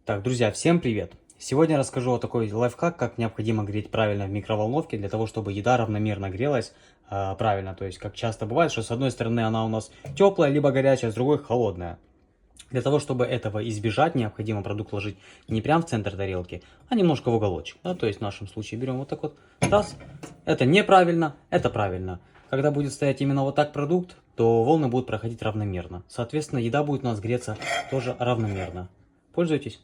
Так, друзья, всем привет! Сегодня расскажу о такой лайфхак, как необходимо греть правильно в микроволновке, для того, чтобы еда равномерно грелась правильно. То есть, как часто бывает, что с одной стороны она у нас теплая, либо горячая, с другой холодная. Для того, чтобы этого избежать, необходимо продукт ложить не прямо в центр тарелки, а немножко в уголочек. Да? То есть, в нашем случае берем вот так вот, раз. Это неправильно, это правильно. Когда будет стоять именно вот так продукт, то волны будут проходить равномерно. Соответственно, еда будет у нас греться тоже равномерно. Пользуйтесь.